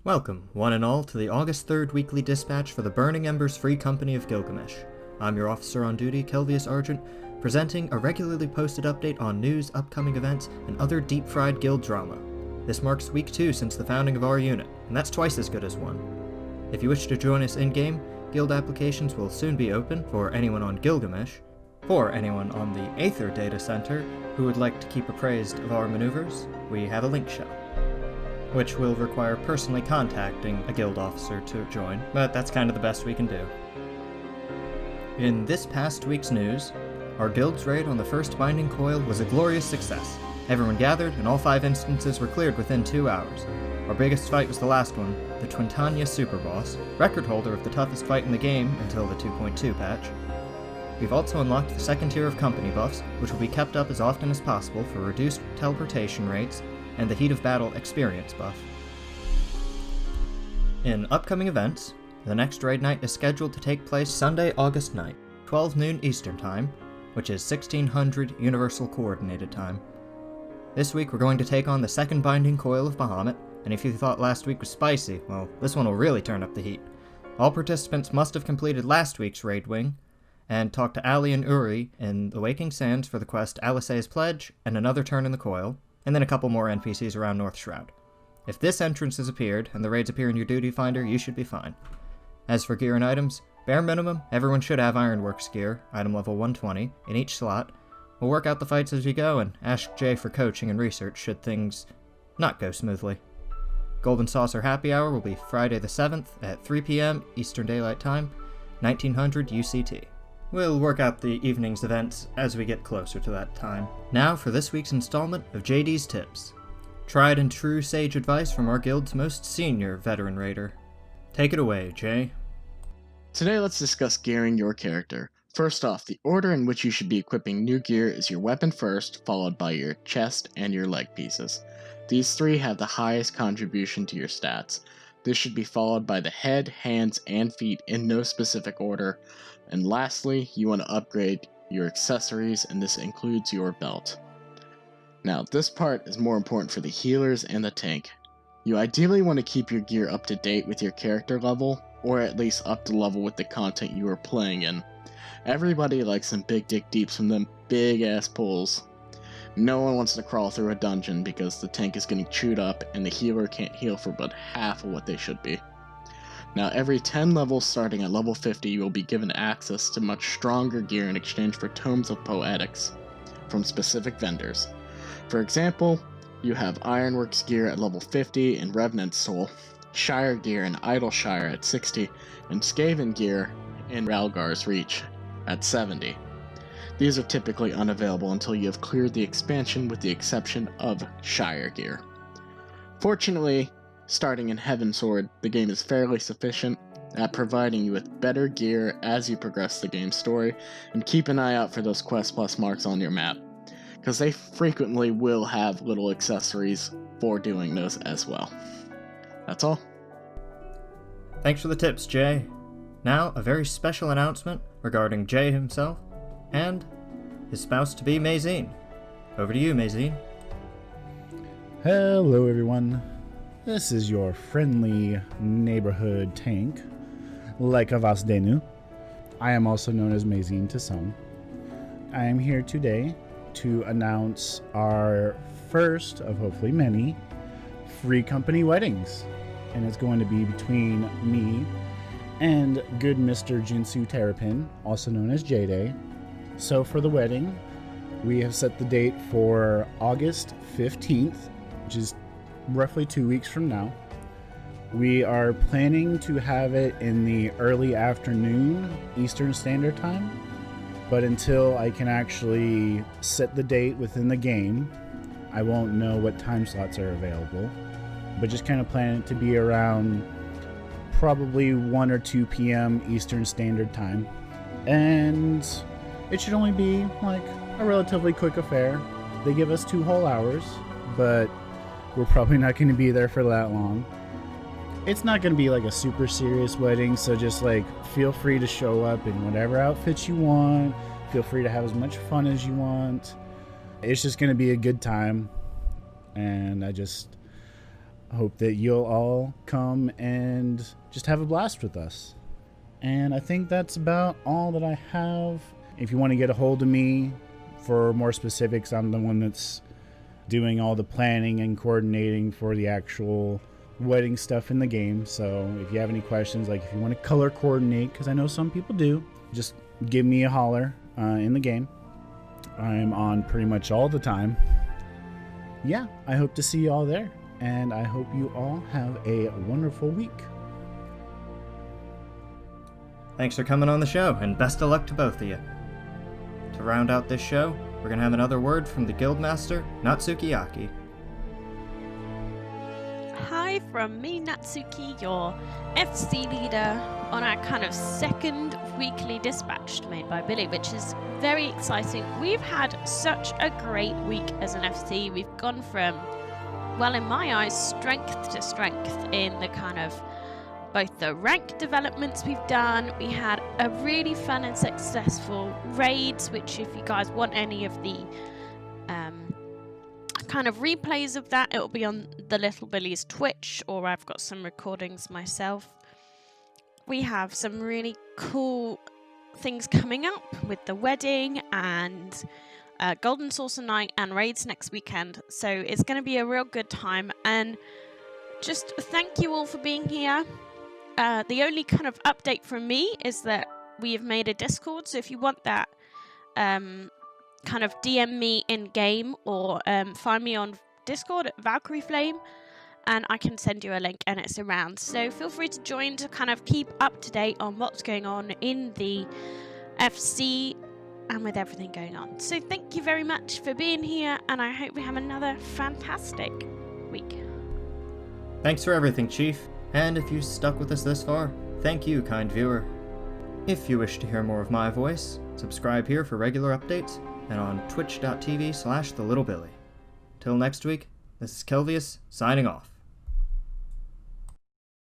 Welcome, one and all, to the August 3rd weekly dispatch for the Burning Embers Free Company of Gilgamesh. I'm your officer on duty, Kelvius Argent, presenting a regularly posted update on news, upcoming events, and other deep-fried guild drama. This marks week 2 since the founding of our unit, and that's twice as good as 1. If you wish to join us in-game, guild applications will soon be open for anyone on Gilgamesh. For anyone on the Aether Data Center who would like to keep appraised of our maneuvers, we have a link shell, which will require personally contacting a guild officer to join, but that's kind of the best we can do. In this past week's news, our guild's raid on the first Binding Coil was a glorious success. Everyone gathered, and all 5 instances were cleared within 2 hours. Our biggest fight was the last one, the Twintania Super Boss, record holder of the toughest fight in the game until the 2.2 patch. We've also unlocked the second tier of company buffs, which will be kept up as often as possible for reduced teleportation rates and the Heat of Battle experience buff. In upcoming events, the next raid night is scheduled to take place Sunday, August 9th, 12 noon Eastern Time, which is 1600 Universal Coordinated Time. This week we're going to take on the second Binding Coil of Bahamut, and if you thought last week was spicy, well, this one will really turn up the heat. All participants must have completed last week's raid wing, and talked to Ali and Uri in the Waking Sands for the quest Alisay's Pledge and another turn in the coil, and then a couple more NPCs around North Shroud. If this entrance has appeared, and the raids appear in your duty finder, you should be fine. As for gear and items, bare minimum, everyone should have Ironworks gear, item level 120, in each slot. We'll work out the fights as we go, and ask Jay for coaching and research should things not go smoothly. Golden Saucer Happy Hour will be Friday the 7th at 3 p.m. Eastern Daylight Time, 1900 UCT. We'll work out the evening's events as we get closer to that time. Now for this week's installment of JD's Tips. Tried and true sage advice from our guild's most senior veteran raider. Take it away, Jay. Today let's discuss gearing your character. First off, the order in which you should be equipping new gear is your weapon first, followed by your chest and your leg pieces. These 3 have the highest contribution to your stats. This should be followed by the head, hands, and feet in no specific order. And lastly, you want to upgrade your accessories, and this includes your belt. Now, this part is more important for the healers and the tank. You ideally want to keep your gear up to date with your character level, or at least up to level with the content you are playing in. Everybody likes some big dick deeps from them big ass pulls. No one wants to crawl through a dungeon because the tank is getting chewed up and the healer can't heal for but half of what they should be. Now, every 10 levels starting at level 50, you will be given access to much stronger gear in exchange for Tomes of Poetics from specific vendors. For example, you have Ironworks gear at level 50 in Revenant's Soul, Shire gear in Idleshire at 60, and Skaven gear in Ralgar's Reach at 70. These are typically unavailable until you have cleared the expansion with the exception of Shire gear. Fortunately, starting in Heavensward, the game is fairly sufficient at providing you with better gear as you progress the game's story, and keep an eye out for those Quest Plus marks on your map, because they frequently will have little accessories for doing those as well. That's all. Thanks for the tips, Jay. Now, a very special announcement regarding Jay himself and his spouse-to-be, Mazine. Over to you, Mazine. Hello, everyone. This is your friendly neighborhood tank, Laika Vasdenu. I am also known as Mazine to some. I am here today to announce our first of hopefully many free company weddings. And it's going to be between me and good Mr. Jinsu Terrapin, also known as J-Day. So for the wedding, we have set the date for August 15th, which is roughly 2 weeks from now. We are planning to have it in the early afternoon Eastern Standard Time, but until I can actually set the date within the game, I won't know what time slots are available, but just kind of plan it to be around probably 1 or 2 p.m. Eastern Standard Time, and it should only be like a relatively quick affair. They give us 2 whole hours, but we're probably not going to be there for that long. It's not going to be like a super serious wedding, so just like feel free to show up in whatever outfits you want. Feel free to have as much fun as you want. It's just going to be a good time, and Hope that you'll all come and just have a blast with us. And I think that's about all that I have. If you want to get a hold of me for more specifics, I'm the one that's doing all the planning and coordinating for the actual wedding stuff in the game. So if you have any questions, like if you want to color coordinate, because I know some people do, just give me a holler in the game. I'm on pretty much all the time. Yeah, I hope to see you all there, and I hope you all have a wonderful week. Thanks for coming on the show, and best of luck to both of you. To round out this show, we're going to have another word from the Guildmaster, Natsukiyaki. Hi from me, Natsuki, your FC leader, on our kind of second weekly dispatch made by Billy, which is very exciting. We've had such a great week as an FC. We've gone from, well, in my eyes, strength to strength in the kind of both the rank developments we've done. We had a really fun and successful raids, which if you guys want any of the kind of replays of that, it'll be on the Little Billy's Twitch, or I've got some recordings myself. We have some really cool things coming up with the wedding and Golden Saucer Night and raids next weekend, so it's going to be a real good time. And just thank you all for being here. The only kind of update from me is that we have made a Discord, so if you want that, kind of DM me in game or find me on Discord at Valkyrie Flame, and I can send you a link, and it's around. So feel free to join to kind of keep up to date on what's going on in the FC and with everything going on. So thank you very much for being here, and I hope we have another fantastic week. Thanks for everything, Chief. And if you stuck with us this far, thank you, kind viewer. If you wish to hear more of my voice, subscribe here for regular updates and on twitch.tv/thelittlbilly. Till next week, this is Kelvius, signing off.